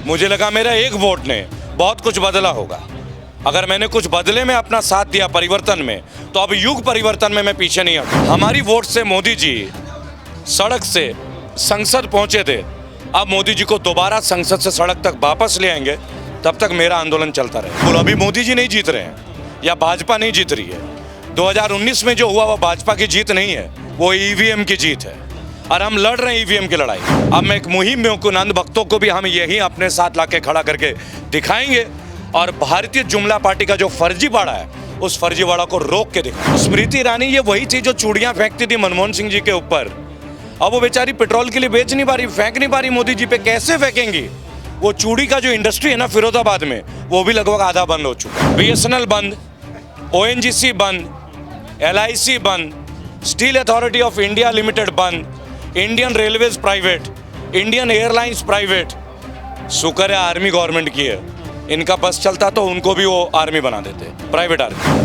मुझे लगा मेरा एक वोट ने बहुत कुछ बदला होगा। अगर मैंने कुछ बदले में अपना साथ दिया परिवर्तन में, तो अब युग परिवर्तन में मैं पीछे नहीं हटूं। हमारी वोट से मोदी जी सड़क से संसद पहुंचे थे। अब मोदी जी को दोबारा संसद से सड़क तक वापस ले आएंगे, तब तक मेरा आंदोलन चलता रहेगा। बोलो, अभी मोदी जी नहीं जीत रहे हैं या भाजपा नहीं जीत रही है। 2019 में जो हुआ वो भाजपा की जीत नहीं है, वो ईवीएम की जीत है और हम लड़ रहे हैं ईवीएम की लड़ाई। अब मैं एक मुहिम में हूं, नंद भक्तों को भी हम यही अपने साथ लाके खड़ा करके दिखाएंगे और भारतीय जुमला पार्टी का जो फर्जीवाड़ा है उस फर्जीवाड़ा को रोक के दिखाएंगे। स्मृति ईरानी ये वही थी जो चूड़ियां फेंकती थी मनमोहन सिंह जी के ऊपर। अब वो बेचारी पेट्रोल के लिए बेच नहीं पा रही, फेंक नहीं पा रही मोदी जी पे। कैसे फेंकेंगी? वो चूड़ी का जो इंडस्ट्री है ना फिरोजाबाद में, वो भी लगभग आधा बंद हो चुका है। बीएसएनएल बंद, ओएनजीसी बंद, LIC बंद, steel authority of India limited बंद, Indian railways private, Indian airlines private. शुक्र है आर्मी गवर्नमेंट की है, इनका बस चलता तो उनको भी वो आर्मी बना देते, प्राइवेट आर्मी।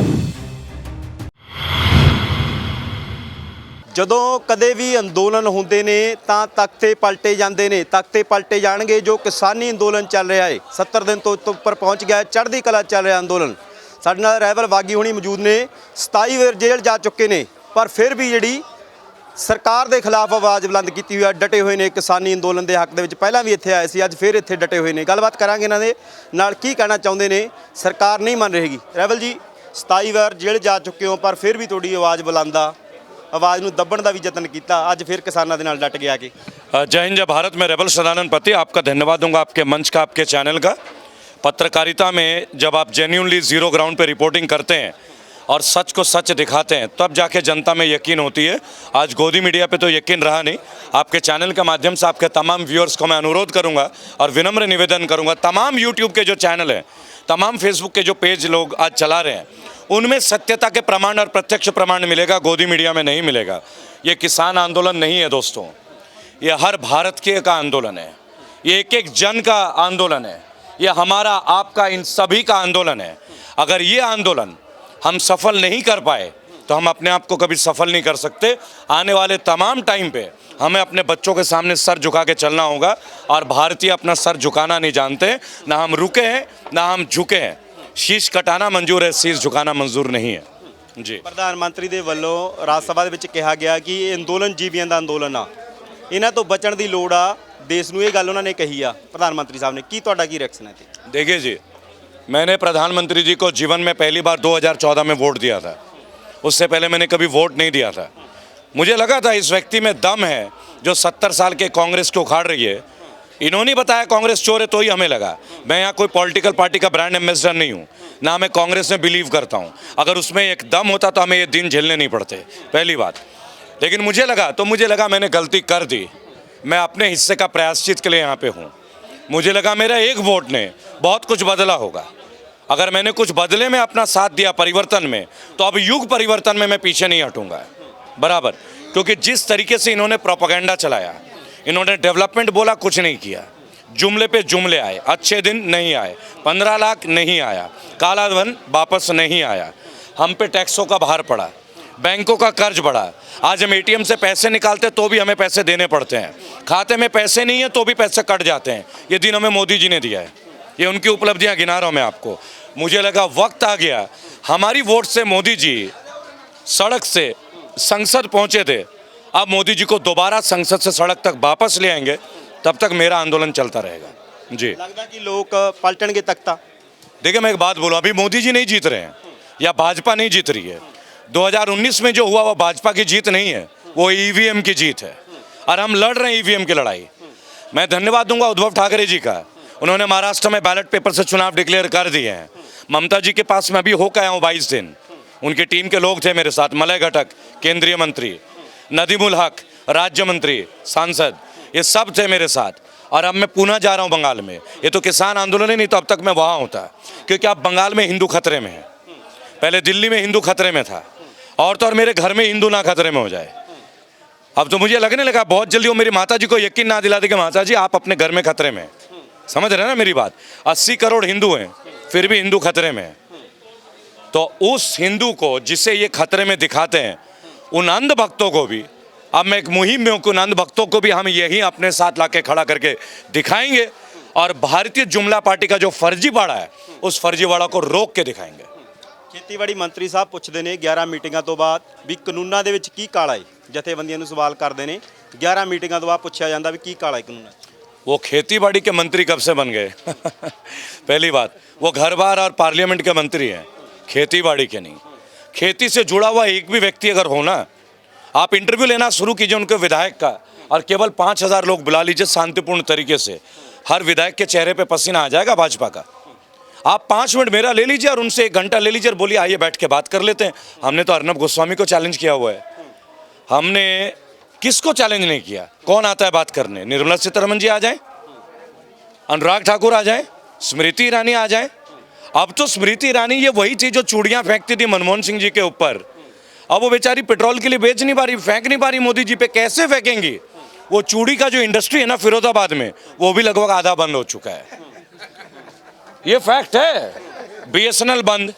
ਜਦੋਂ ਕਦੇ ਵੀ ਅੰਦੋਲਨ ਹੁੰਦੇ ਨੇ ਤਾਂ ਤਖਤੇ ਪਲਟੇ ਜਾਂਦੇ ਨੇ। ਤਖਤੇ ਪਲਟੇ ਜਾਣਗੇ। ਜੋ ਕਿਸਾਨੀ ਅੰਦੋਲਨ ਚੱਲ ਰਿਹਾ ਹੈ 70 ਦਿਨ ਤੋਂ ਉੱਪਰ ਪਹੁੰਚ ਗਿਆ, ਚੜ੍ਹਦੀ ਕਲਾ ਚੱਲ ਰਿਹਾ ਅੰਦੋਲਨ। ਸਾਡੇ ਨਾਲ ਰਾਈਵਲ ਬਾਗੀ ਹੁਣੀ ਮੌਜੂਦ ਨੇ। 27 ਵਾਰ ਜੇਲ੍ਹ ਜਾ ਚੁੱਕੇ ਨੇ, ਪਰ ਫਿਰ ਵੀ ਜਿਹੜੀ ਸਰਕਾਰ ਦੇ ਖਿਲਾਫ ਆਵਾਜ਼ ਬੁਲੰਦ ਕੀਤੀ ਹੋਈ ਹੈ, ਡਟੇ ਹੋਏ ਨੇ ਕਿਸਾਨੀ ਅੰਦੋਲਨ ਦੇ ਹੱਕ ਦੇ ਵਿੱਚ। ਪਹਿਲਾਂ ਵੀ ਇੱਥੇ ਆਏ ਸੀ, ਅੱਜ ਫਿਰ ਇੱਥੇ ਡਟੇ ਹੋਏ ਨੇ। ਗੱਲਬਾਤ ਕਰਾਂਗੇ ਇਹਨਾਂ ਦੇ ਨਾਲ, ਕੀ ਕਹਿਣਾ ਚਾਹੁੰਦੇ ਨੇ। ਸਰਕਾਰ ਨਹੀਂ ਮੰਨ ਰਹੇਗੀ। ਰਾਈਵਲ ਜੀ, 27 ਵਾਰ ਜੇਲ੍ਹ ਜਾ ਚੁੱਕੇ ਹੋ, ਪਰ ਫਿਰ ਵੀ ਤੁਹਾਡੀ ਆਵਾਜ਼ ਬੁਲੰਦ ਆ। आवाज़ ਨੂੰ ਦੱਬਣ ਦਾ भी यतन किया, ਅੱਜ फिर किसानों के नाल डट गया कि जय हिंद जय भारत। मैं रेबल सदानंद पति आपका धन्यवाद दूंगा, आपके मंच का, आपके चैनल का। पत्रकारिता में जब आप जेन्युइनली ज़ीरो ग्राउंड पे रिपोर्टिंग करते हैं और सच को सच दिखाते हैं, तब जाके जनता में यकीन होती है। आज गोदी मीडिया पे तो यकीन रहा नहीं। आपके चैनल के माध्यम से आपके तमाम व्यूअर्स को मैं अनुरोध करूँगा और विनम्र निवेदन करूँगा, तमाम यूट्यूब के जो चैनल हैं, तमाम फेसबुक के जो पेज लोग आज चला रहे हैं, उनमें सत्यता के प्रमाण और प्रत्यक्ष प्रमाण मिलेगा, गोदी मीडिया में नहीं मिलेगा। ये किसान आंदोलन नहीं है दोस्तों, ये हर भारत के का आंदोलन है, ये एक एक जन का आंदोलन है, ये हमारा आपका इन सभी का आंदोलन है। अगर ये आंदोलन हम सफल नहीं कर पाए तो हम अपने आप को कभी सफल नहीं कर सकते। आने वाले तमाम टाइम पे हमें अपने बच्चों के सामने सर झुका के चलना होगा और भारतीय अपना सर झुकाना नहीं जानते। ना हम रुके हैं ना हम झुके हैं। शीश कटाना मंजूर है, शीश झुकाना मंजूर नहीं है जी। प्रधानमंत्री ਦੇ ਵੱਲੋਂ ਰਾਜ ਸਭਾ ਦੇ ਵਿੱਚ ਕਿਹਾ ਗਿਆ कि ਇਹ ਅੰਦੋਲਨ ਜੀਵੀਆਂ ਦਾ ਅੰਦੋਲਨ ਆ, ਇਹਨਾਂ ਤੋਂ ਬਚਣ ਦੀ ਲੋੜ ਆ ਦੇਸ਼ ਨੂੰ। ਇਹ ਗੱਲ ਉਹਨਾਂ ਨੇ ਕਹੀ ਆ प्रधानमंत्री साहब ने। ਕੀ ਤੁਹਾਡਾ ਕੀ ਰਿਐਕਸ਼ਨ है? देखिए जी, मैंने प्रधानमंत्री जी को जीवन में पहली बार 2014 में वोट दिया था। उससे पहले मैंने कभी वोट नहीं दिया था। मुझे लगा था इस व्यक्ति में दम है जो 70 साल के कांग्रेस को उखाड़ रही है। इन्होंने बताया कांग्रेस चोर है, तो ही हमें लगा। मैं यहाँ कोई पॉलिटिकल पार्टी का ब्रांड एम्बेसडर नहीं हूँ, ना मैं कांग्रेस में बिलीव करता हूँ। अगर उसमें एक दम होता तो हमें ये दिन झेलने नहीं पड़ते, पहली बात। लेकिन मुझे लगा मैंने गलती कर दी। मैं अपने हिस्से का प्रायश्चित के लिए यहाँ पे हूँ। मुझे लगा मेरा एक वोट ने बहुत कुछ बदला होगा। अगर मैंने कुछ बदले में अपना साथ दिया परिवर्तन में, तो अब युग परिवर्तन में मैं पीछे नहीं हटूँगा बराबर। क्योंकि जिस तरीके से इन्होंने प्रोपेगेंडा चलाया, इन्होंने डेवलपमेंट बोला, कुछ नहीं किया। जुमले पे जुमले आए, अच्छे दिन नहीं आए, 15 लाख नहीं आया, काला धन वापस नहीं आया, हम पे टैक्सों का भार पड़ा, बैंकों का कर्ज बढ़ा। आज हम ATM से पैसे निकालते तो भी हमें पैसे देने पड़ते हैं, खाते में पैसे नहीं है तो भी पैसे कट जाते हैं। ये दिन हमें मोदी जी ने दिया है, ये उनकी उपलब्धियां गिना रहा हूँ मैं आपको। मुझे लगा वक्त आ गया, हमारी वोट से मोदी जी सड़क से संसद पहुँचे थे। अब मोदी जी को दोबारा संसद से सड़क तक वापस ले आएंगे, तब तक मेरा आंदोलन चलता रहेगा जी। लगता कि लोग पलटनगे तख्ता। देखिए मैं एक बात बोलूँ, अभी मोदी जी नहीं जीत रहे हैं या भाजपा नहीं जीत रही है। 2019 में जो हुआ वो भाजपा की जीत नहीं है, वो ईवीएम की जीत है और हम लड़ रहे हैं ईवीएम की लड़ाई। मैं धन्यवाद दूंगा उद्धव ठाकरे जी का, उन्होंने महाराष्ट्र में बैलेट पेपर से चुनाव डिक्लेयर कर दिए हैं। ममता जी के पास मैं अभी होकर आया हूँ 22 दिन, उनकी टीम के लोग थे मेरे साथ, मलय घटक केंद्रीय मंत्री, नदीमुल हक राज्य मंत्री, सांसद, ये सब थे मेरे साथ। और अब मैं पुणे जा रहा हूँ बंगाल में। ये तो किसान आंदोलन ही नहीं, तो अब तक मैं वहाँ होता, क्योंकि अब बंगाल में हिंदू खतरे में है। पहले दिल्ली में हिंदू खतरे में था, और तो और मेरे घर में हिंदू ना खतरे में हो जाए। अब तो मुझे लगने लगा बहुत जल्दी वो मेरी माता जी को यकीन ना दिला दे कि माता जी आप अपने घर में खतरे में। समझ रहे हैं ना मेरी बात? 80 करोड़ हिंदू हैं, फिर भी हिंदू खतरे में है। तो उस हिंदू को जिसे ये खतरे में दिखाते हैं, उन अंध भक्तों को भी, अब मैं एक मुहिम में हूँ, उन अंध भक्तों को भी हम यही अपने साथ लाके खड़ा करके दिखाएंगे और भारतीय जुमला पार्टी का जो फर्जीवाड़ा है उस फर्जीवाड़ा को रोक के दिखाएंगे। ਖੇਤੀਬਾੜੀ ਮੰਤਰੀ ਸਾਹਿਬ ਪੁੱਛਦੇ ਨੇ 11 ਮੀਟਿੰਗਾਂ ਤੋਂ ਬਾਅਦ ਵੀ ਕਾਨੂੰਨਾਂ ਦੇ ਵਿੱਚ ਕੀ ਕਾਲਾ ਹੈ। ਜਥੇਬੰਦੀਆਂ ਨੂੰ ਸਵਾਲ ਕਰਦੇ ਨੇ 11 ਮੀਟਿੰਗਾਂ ਤੋਂ ਬਾਅਦ ਪੁੱਛਿਆ ਜਾਂਦਾ ਵੀ ਕੀ ਕਾਲਾ ਹੈ ਕਾਨੂੰਨਾਂ 'ਚ। वो खेतीबाड़ी के मंत्री कब से बन गए? पहली बात, वो घर बार और पार्लियामेंट के मंत्री हैं, खेतीबाड़ी के नहीं। खेती से जुड़ा हुआ एक भी व्यक्ति अगर हो ना, आप इंटरव्यू लेना शुरू कीजिए उनके विधायक का, और केवल 5,000 लोग बुला लीजिए शांतिपूर्ण तरीके से, हर विधायक के चेहरे पे पसीना आ जाएगा भाजपा का। आप 5 मिनट मेरा ले लीजिए और उनसे 1 घंटा ले लीजिए और बोलिए आइए बैठ के बात कर लेते हैं। हमने तो अर्नब गोस्वामी को चैलेंज किया हुआ है, हमने किसको चैलेंज नहीं किया? कौन आता है बात करने? निर्मला सीतारमण जी आ जाएं, अनुराग ठाकुर आ जाएं, स्मृति ईरानी आ जाएं। अब तो स्मृति ईरानी ये वही थी जो चूड़ियां फेंकती थी मनमोहन सिंह जी के ऊपर, अब वो बेचारी पेट्रोल के लिए बेच नहीं पा रही, फेंक नहीं पा रही मोदी जी पे। कैसे फेंकेंगी? वो चूड़ी का जो इंडस्ट्री है ना फिरोजाबाद में, वो भी लगभग आधा बंद हो चुका है, ये फैक्ट है। BSNL बंद,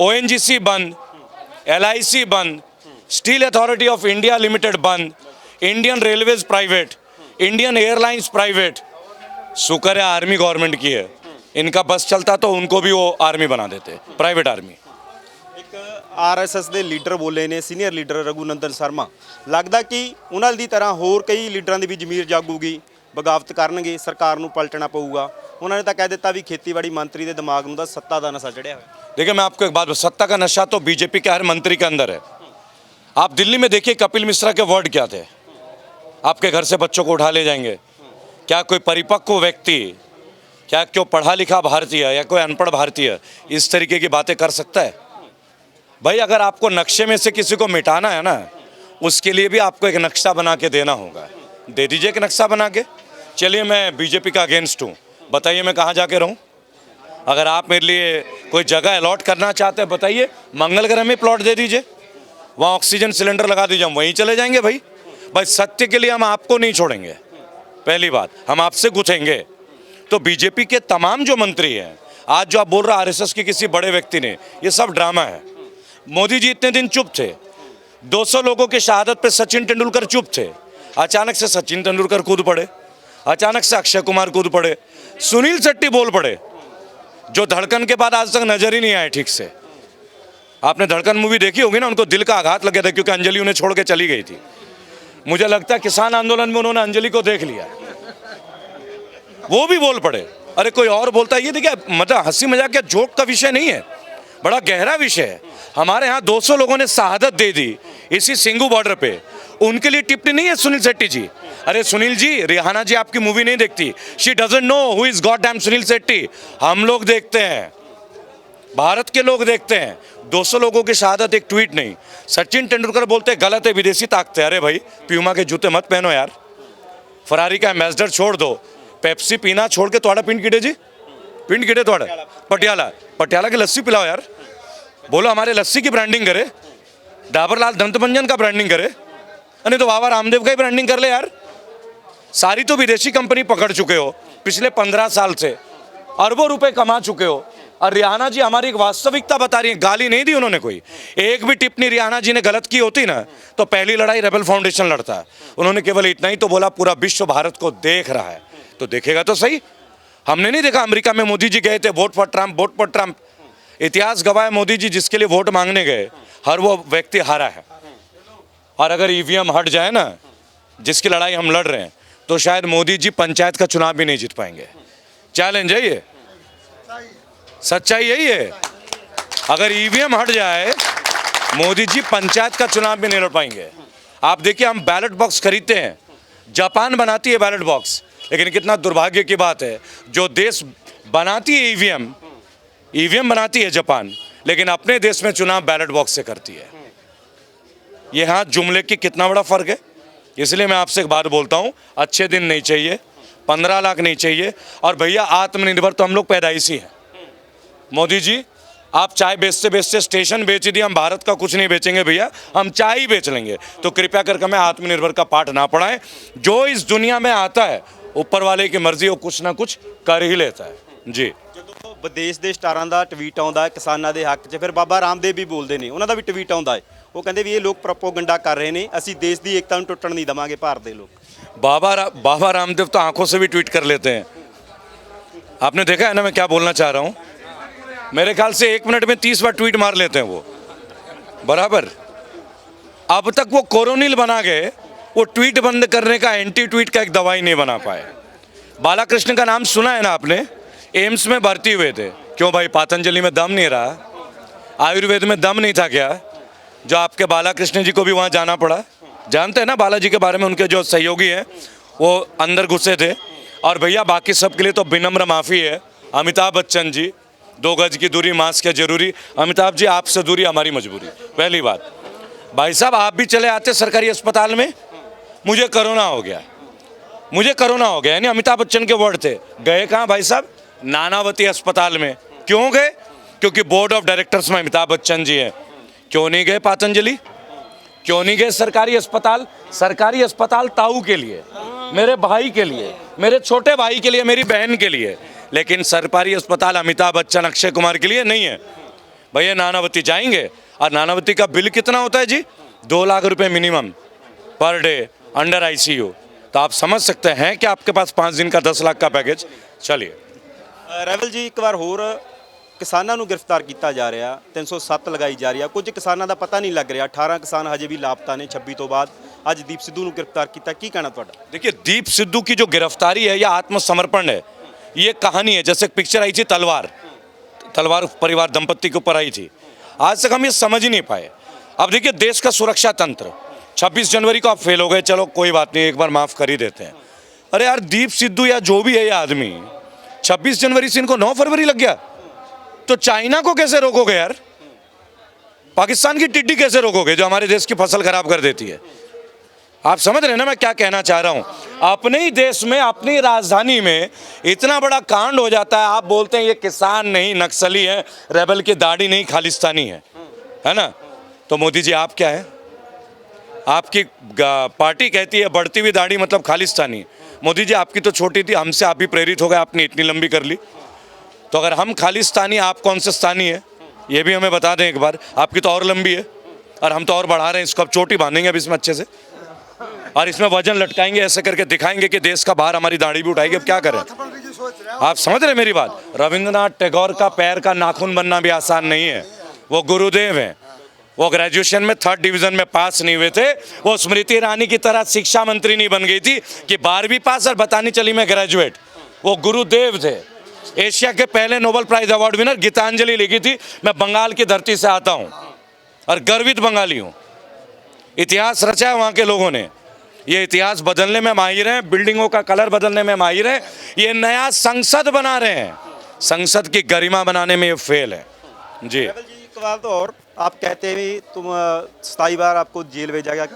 ONGC बंद, LIC बंद, steel authority of India limited बंद, Indian railways private, Indian airlines private. शुक्र है आर्मी गवर्नमेंट की है, इनका बस चलता तो उनको भी वो आर्मी बना देते, प्राइवेट आर्मी। ਇੱਕ ਆਰਐਸਐਸ ਦੇ ਲੀਡਰ ਬੋਲੇ ਨੇ, ਸੀਨੀਅਰ ਲੀਡਰ ਰਘੂਨੰਦਨ ਸ਼ਰਮਾ, ਲੱਗਦਾ ਕਿ ਉਹਨਾਂ ਦੀ ਤਰ੍ਹਾਂ ਹੋਰ ਕਈ ਲੀਡਰਾਂ ਦੀ ਵੀ ਜ਼ਮੀਰ ਜਾਗੂਗੀ, ਬਗਾਵਤ ਕਰਨਗੇ, ਸਰਕਾਰ ਨੂੰ ਪਲਟਣਾ ਪਊਗਾ। ਉਹਨਾਂ ਨੇ ਤਾਂ ਕਹਿ ਦਿੱਤਾ ਵੀ ਖੇਤੀਬਾੜੀ ਮੰਤਰੀ ਦੇ ਦਿਮਾਗ ਨੂੰ ਤਾਂ ਸੱਤਾ ਦਾ ਨਸ਼ਾ ਚੜਿਆ ਹੋਇਆ। देखिए मैं आपको एक बात, सत्ता का नशा तो बीजेपी के हर मंत्री के अंदर है। आप दिल्ली में देखिए कपिल मिश्रा के वर्ड क्या थे, आपके घर से बच्चों को उठा ले जाएंगे। क्या कोई परिपक्व व्यक्ति, क्या क्यों पढ़ा लिखा भारतीय या कोई अनपढ़ भारतीय इस तरीके की बातें कर सकता है? भाई अगर आपको नक्शे में से किसी को मिटाना है ना, उसके लिए भी आपको एक नक्शा बना के देना होगा। दे दीजिए एक नक्शा बना के। चलिए मैं बीजेपी का अगेंस्ट हूँ, बताइए मैं कहाँ जाके रहूँ? अगर आप मेरे लिए कोई जगह अलॉट करना चाहते हैं बताइए, मंगल ग्रह में प्लॉट दे दीजिए, वहाँ ऑक्सीजन सिलेंडर लगा दीजिए, हम वहीं चले जाएंगे। भाई सत्य के लिए हम आपको नहीं छोड़ेंगे, पहली बात, हम आपसे गुथेंगे। तो बीजेपी के तमाम जो मंत्री हैं, आज जो आप बोल रहे आरएसएस के किसी बड़े व्यक्ति ने, ये सब ड्रामा है। मोदी जी इतने दिन चुप थे, 200 लोगों की शहादत पे सचिन तेंदुलकर चुप थे, अचानक से सचिन तेंदुलकर कूद पड़े, अचानक से अक्षय कुमार कूद पड़े, सुनील शेट्टी बोल पड़े, जो धड़कन के बाद आज तक नजर ही नहीं आए ठीक से। आपने धड़कन मूवी देखी होगी ना, उनको दिल का आघात लग गया था क्योंकि अंजलि उन्हें छोड़ के चली गई थी। मुझे लगता है किसान आंदोलन में उन्होंने अंजलि को देख लिया, वो भी बोल पड़े। अरे कोई और बोलता है, ये देखिए मतलब हंसी मजाक या जोक का विषय नहीं है, बड़ा गहरा विषय है। हमारे यहाँ 200 लोगों ने शहादत दे दी इसी सिंगू बॉर्डर पे, उनके लिए टिप्पणी नहीं है सुनील शेट्टी जी। अरे सुनील जी, रिहाना जी आपकी मूवी नहीं देखती, she doesn't know who is god damn Sunil Shetty. हम लोग देखते हैं, भारत के लोग देखते हैं। 200 लोगों की शहादत एक ट्वीट नहीं। सचिन तेंदुलकर बोलते गलत है, विदेशी ताकते। अरे भाई प्यूमा के जूते मत पहनो यार, फरारी का एम्बेसडर छोड़ दो, पेप्सी पीना छोड़ के थोड़ा पिंड गिडे जी, पिंड गिडे थोड़ा पटियाला की लस्सी पिलाओ यार। बोलो हमारे लस्सी की ब्रांडिंग करे, डाबरलाल दंतमंजन का ब्रांडिंग करे, नहीं तो बाबा रामदेव का ही ब्रांडिंग कर ले यार। सारी तो विदेशी कंपनी पकड़ चुके हो, पिछले 15 साल से अरबों रुपए कमा चुके हो। और रिहाना जी हमारी एक वास्तविकता बता रही है, गाली नहीं दी उन्होंने कोई। एक भी टिप्पणी रिहाना जी ने गलत की होती ना, तो पहली लड़ाई रेबल फाउंडेशन लड़ता। उन्होंने केवल इतना ही तो बोला, पूरा विश्व भारत को देख रहा है, तो देखेगा तो सही। हमने नहीं देखा अमेरिका में मोदी जी गए थे, vote for Trump, vote for Trump. इतिहास गवाह है, मोदी जी जिसके लिए वोट मांगने गए, हर वो व्यक्ति हारा है। और अगर ईवीएम हट जाए ना, जिसकी लड़ाई हम लड़ रहे हैं, तो शायद मोदी जी पंचायत का चुनाव भी नहीं जीत पाएंगे। चैलेंज है ये, सच्चाई यही है। अगर ईवीएम हट जाए, मोदी जी पंचायत का चुनाव भी नहीं लड़ पाएंगे। आप देखिए, हम बैलेट बॉक्स खरीदते हैं, जापान बनाती है बैलेट बॉक्स, लेकिन कितना दुर्भाग्य की बात है, जो देश बनाती है ईवीएम बनाती है जापान, लेकिन अपने देश में चुनाव बैलेट बॉक्स से करती है। ये हाँ जुमले की कितना बड़ा फर्क है। इसलिए मैं आपसे एक बात बोलता हूँ, अच्छे दिन नहीं चाहिए, 15 लाख नहीं चाहिए। और भैया आत्मनिर्भर तो हम लोग पैदाइशी हैं। मोदी जी आप चाय बेचते बेचते स्टेशन बेच दिए, हम भारत का कुछ नहीं बेचेंगे भैया, हम चाय ही बेच लेंगे। तो कृपया करके हमें आत्मनिर्भर का पाठ ना पढ़ाएं। जो इस दुनिया में आता है, ऊपर वाले की मर्जी, वो कुछ ना कुछ कर ही लेता है जी। ਜਦੋਂ ਵਿਦੇਸ਼ ਦੇ ਸਟਾਰਾਂ ਦਾ ਟਵੀਟ ਆਉਂਦਾ ਹੈ ਕਿਸਾਨਾਂ ਦੇ ਹੱਕ 'ਚ, ਫਿਰ ਬਾਬਾ ਰਾਮਦੇਵ ਵੀ ਬੋਲਦੇ ਨੇ, ਉਹਨਾਂ ਦਾ ਵੀ ਟਵੀਟ ਆਉਂਦਾ ਹੈ। ਉਹ ਕਹਿੰਦੇ ਵੀ ਇਹ ਲੋਕ ਪ੍ਰੋਪੋਗੰਡਾ ਕਰ ਰਹੇ ਨੇ, ਅਸੀਂ ਦੇਸ਼ ਦੀ ਏਕਤਾ ਨੂੰ ਟੁੱਟਣ ਨਹੀਂ ਦੇਵਾਂਗੇ ਭਾਰਤ ਦੇ ਲੋਕ। बाबा रामदेव तो आंखों से भी ट्वीट कर लेते हैं। आपने देखा है ना मैं क्या बोलना चाह रहा हूँ? मेरे ख्याल से 1 मिनट में 30 बार ट्वीट मार लेते हैं वो, बराबर। अब तक वो कोरोनिल बना गए, वो ट्वीट बंद करने का, एंटी ट्वीट का एक दवाई नहीं बना पाए। बालाकृष्ण का नाम सुना है ना आपने? एम्स में भर्ती हुए थे। क्यों भाई, पतंजलि में दम नहीं रहा? आयुर्वेद में दम नहीं था क्या, जो आपके बालाकृष्ण जी को भी वहाँ जाना पड़ा? जानते हैं ना बालाजी के बारे में, उनके जो सहयोगी हैं वो अंदर घुसे थे। और भैया बाकी सब के लिए तो विनम्र माफ़ी है। अमिताभ बच्चन जी, 2 गज की दूरी, मास्क है जरूरी। अमिताभ जी आपसे दूरी हमारी मजबूरी, पहली बात। भाई साहब आप भी चले आते सरकारी अस्पताल में, मुझे कोरोना हो गया, मुझे कोरोना हो गया, यानी अमिताभ बच्चन के वर्ड थे। गए कहाँ भाई साहब? नानावती अस्पताल में। क्यों गए? क्योंकि बोर्ड ऑफ डायरेक्टर्स में अमिताभ बच्चन जी हैं। क्यों नहीं गए पतंजलि? क्यों नहीं गए सरकारी अस्पताल? सरकारी अस्पताल ताऊ के लिए, मेरे भाई के लिए, मेरे छोटे भाई के लिए, मेरी बहन के लिए, लेकिन सरकारी अस्पताल अमिताभ बच्चन, अक्षय कुमार के लिए नहीं है। भैया नानावती जाएंगे, और नानावती का बिल कितना होता है जी? 2 लाख रुपए minimum per day under ICU. तो आप समझ सकते हैं कि आपके पास 5 दिन का 10 लाख का पैकेज। चलिए ਰੈਵਲ ਜੀ, ਇੱਕ ਵਾਰ ਹੋਰ ਕਿਸਾਨਾਂ ਨੂੰ ਗ੍ਰਿਫਤਾਰ ਕੀਤਾ ਜਾ ਰਿਹਾ, 307 ਲਗਾਈ ਜਾ ਰਹੀ ਆ। ਕੁਝ ਕਿਸਾਨਾਂ ਦਾ ਪਤਾ ਨਹੀਂ ਲੱਗ ਰਿਹਾ, 18 ਕਿਸਾਨ ਹਜੇ ਵੀ ਲਾਪਤਾ ਨੇ 26 ਤੋਂ ਬਾਅਦ। ਅੱਜ ਦੀਪ ਸਿੱਧੂ ਨੂੰ ਗ੍ਰਿਫਤਾਰ ਕੀਤਾ, ਕੀ ਕਹਿਣਾ ਤੁਹਾਡਾ? देखिए, दीप सिद्धू की जो गिरफ्तारी है यह आत्मसमर्पण है। ये कहानी है, जैसे एक पिक्चर आई थी तलवार, तलवार परिवार दंपत्ति के ऊपर आई थी। आज तक हम ये समझ ही नहीं पाए। अब देखिए देश का सुरक्षा तंत्र, 26 जनवरी को आप फेल हो गए, चलो कोई बात नहीं, एक बार माफ़ कर ही देते हैं। अरे यार दीप सिद्धू या जो भी है ये आदमी, 26 जनवरी से इनको 9 फरवरी लग गया, तो चाइना को कैसे रोकोगे यार? पाकिस्तान की टिड्डी कैसे रोकोगे जो हमारे देश की फसल खराब कर देती है? आप समझ रहे हैं ना मैं क्या कहना चाह रहा हूं? अपने ही देश में, अपनी राजधानी में इतना बड़ा कांड हो जाता है, आप बोलते हैं ये किसान नहीं नक्सली है, रेबल की दाढ़ी नहीं खालिस्तानी है ना? तो मोदी जी आप क्या है? आपकी पार्टी कहती है बढ़ती हुई दाढ़ी मतलब खालिस्तानी। मोदी जी आपकी तो छोटी थी, हमसे आप भी प्रेरित हो गए, आपने इतनी लंबी कर ली। तो अगर हम खालिस्तानी, आप कौन से स्थानी है ये भी हमें बता दें एक बार। आपकी तो और लंबी है और हम तो और बढ़ा रहे हैं इसको। अब चोटी बांधेंगे अब इसमें अच्छे से, और इसमें वजन लटकाएंगे, ऐसे करके दिखाएंगे कि देश का बाहर हमारी दाढ़ी भी उठाएगी। अब क्या करें? आप समझ रहे मेरी बात? रविंद्रनाथ टैगोर का पैर का नाखून बनना भी आसान नहीं है। वो गुरुदेव हैं, वो ग्रेजुएशन में 3rd डिवीजन में पास नहीं हुए थे। वो स्मृति ईरानी की तरह शिक्षा मंत्री नहीं बन गई थी कि 12वीं पास और बतानी चली मैं ग्रेजुएट। वो गुरुदेव थे। एशिया के पहले Nobel prize award winner Gitanjali लिखी थी। मैं बंगाल की धरती से आता हूँ और गर्वित बंगाली हूँ। इतिहास रचा है वहाँ के लोगों ने। ये इतिहास बदलने में माहिर हैं, बिल्डिंगों का कलर बदलने में माहिर हैं। ये नया संसद बना रहे हैं, संसद की गरिमा बनाने में ये फेल है जी। एक बार तो और, आप कहते हैं भी तुम 27 बार आपको जेल भेजा गया,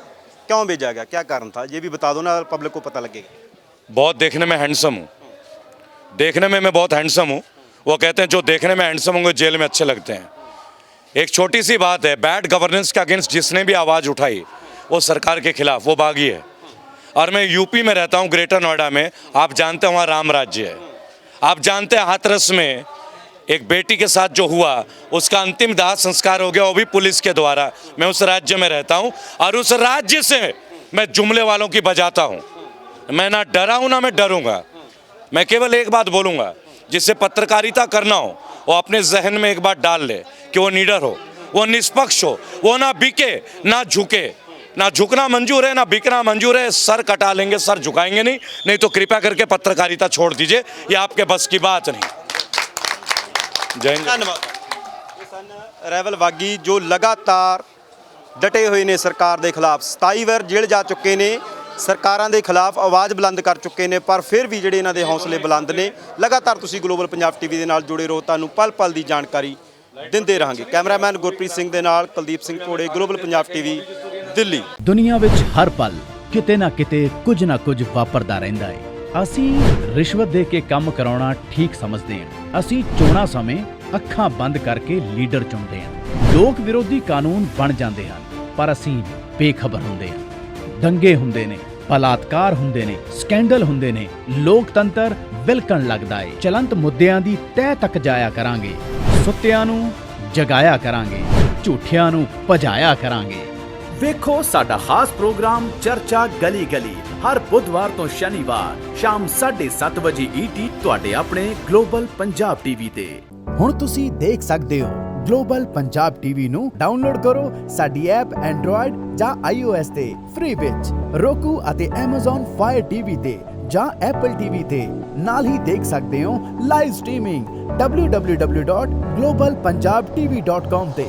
क्यों भेजा गया, क्या कारण था, ये भी बता दो ना, पब्लिक को पता लगेगा। बहुत देखने में हैंडसम हूँ, देखने में मैं बहुत हैंडसम हूँ। वो कहते हैं जो देखने में हैंडसम होंगे जेल में अच्छे लगते हैं। एक छोटी सी बात है, बैड गवर्नेंस के अगेंस्ट जिसने भी आवाज़ उठाई वो सरकार के खिलाफ, वो बागी है। और मैं यूपी में रहता हूँ, ग्रेटर नोएडा में। आप जानते हैं वहाँ राम राज्य है। आप जानते हैं हाथरस में एक बेटी के साथ जो हुआ, उसका अंतिम दाह संस्कार हो गया, वो भी पुलिस के द्वारा। मैं उस राज्य में रहता हूँ और उस राज्य से मैं जुमले वालों की बजाता हूँ। मैं ना डरा हूँ ना मैं डरूंगा। मैं केवल एक बात बोलूँगा, जिससे पत्रकारिता करना हो वो अपने जहन में एक बात डाल ले कि वो निडर हो, वो निष्पक्ष हो, वो ना बिके ना झुके। ना झुकना मंजूर है ना बिकना मंजूर है। सर कटा लेंगे, सर झुकाएंगे नहीं तो कृपया करके पत्रकारिता छोड़ दीजिए, ये आपके बस की बात नहीं। जय हिंद। ਧੰਨਵਾਦ। ਰੈਵਲ ਬਾਗੀ ਜੋ ਲਗਾਤਾਰ ਡਟੇ ਹੋਏ ਨੇ ਸਰਕਾਰ ਦੇ ਖਿਲਾਫ, 27 ਵਾਰ ਜੇਲ੍ਹ ਜਾ ਚੁੱਕੇ ਨੇ, ਸਰਕਾਰਾਂ ਦੇ ਖਿਲਾਫ ਆਵਾਜ਼ ਬੁਲੰਦ ਕਰ ਚੁੱਕੇ ਨੇ, ਪਰ ਫਿਰ ਵੀ ਜਿਹੜੇ ਇਹਨਾਂ ਦੇ ਹੌਸਲੇ ਬੁਲੰਦ ਨੇ। ਲਗਾਤਾਰ ਤੁਸੀਂ ਗਲੋਬਲ ਪੰਜਾਬ ਟੀਵੀ ਦੇ ਨਾਲ ਜੁੜੇ ਰਹੋ, ਤੁਹਾਨੂੰ ਪਲ ਪਲ ਦੀ ਜਾਣਕਾਰੀ ਦਿੰਦੇ ਰਹਾਂਗੇ। ਕੈਮਰਾਮੈਨ ਗੁਰਪ੍ਰੀਤ ਸਿੰਘ ਦੇ ਨਾਲ ਕੁਲਦੀਪ ਸਿੰਘ ਘੋੜੇ, ਗਲੋਬਲ ਪੰਜਾਬ ਟੀਵੀ, ਦਿੱਲੀ। ਦੁਨੀਆ ਵਿੱਚ ਹਰ ਪਲ ਕਿਤੇ ਨਾ ਕਿਤੇ ਕੁਝ ਨਾ ਕੁਝ ਵਾਪਰਦਾ ਰਹਿੰਦਾ ਹੈ। ਅਸੀਂ ਰਿਸ਼ਵਤ ਦੇ ਕੇ ਕੰਮ ਕਰਾਉਣਾ ਠੀਕ ਸਮਝਦੇ ਹਾਂ। ਅਸੀਂ ਚੋਣਾਂ ਸਮੇਂ ਅੱਖਾਂ ਬੰਦ ਕਰਕੇ ਲੀਡਰ ਚੁਣਦੇ ਹਾਂ। ਲੋਕ ਵਿਰੋਧੀ ਕਾਨੂੰਨ ਬਣ ਜਾਂਦੇ ਹਨ, ਪਰ ਅਸੀਂ ਬੇਖਬਰ ਹੁੰਦੇ ਹਾਂ। ਦੰਗੇ ਹੁੰਦੇ ਨੇ, ਬਲਾਤਕਾਰ ਹੁੰਦੇ ਨੇ, ਸਕੈਂਡਲ ਹੁੰਦੇ ਨੇ, ਲੋਕਤੰਤਰ ਵਿਲਕਣ ਲੱਗਦਾ ਹੈ। ਚਲੰਤ ਮੁੱਦਿਆਂ ਦੀ ਤਹਿ ਤੱਕ ਜਾਇਆ ਕਰਾਂਗੇ। ਸੁੱਤਿਆਂ ਨੂੰ ਜਗਾਇਆ ਕਰਾਂਗੇ, ਝੂਠਿਆਂ ਨੂੰ ਭਜਾਇਆ ਕਰਾਂਗੇ। ਵੇਖੋ ਸਾਡਾ ਖਾਸ ਪ੍ਰੋਗਰਾਮ ਚਰਚਾ ਗਲੀ ਗਲੀ ਹਰ ਬੁੱਧਵਾਰ ਤੋਂ ਸ਼ਨੀਵਾਰ ਸ਼ਾਮ 7:30 ਵਜੇ ET ਤੁਹਾਡੇ ਆਪਣੇ ਗਲੋਬਲ ਪੰਜਾਬ ਟੀਵੀ ਤੇ। ਹੁਣ ਤੁਸੀਂ ਦੇਖ ਸਕਦੇ ਹੋ ਗਲੋਬਲ ਪੰਜਾਬ ਟੀਵੀ ਨੂੰ ਡਾਊਨਲੋਡ ਕਰੋ ਸਾਡੀ ਐਪ ਐਂਡਰੋਇਡ ਜਾਂ iOS ਤੇ ਫ੍ਰੀ ਵਿੱਚ, roku ਅਤੇ Amazon Fire TV ਤੇ ਜਾਂ Apple TV ਤੇ। ਨਾਲ ਹੀ ਦੇਖ ਸਕਦੇ ਹੋ ਲਾਈਵ ਸਟ੍ਰੀਮਿੰਗ www.globalpunjabtv.com ਤੇ।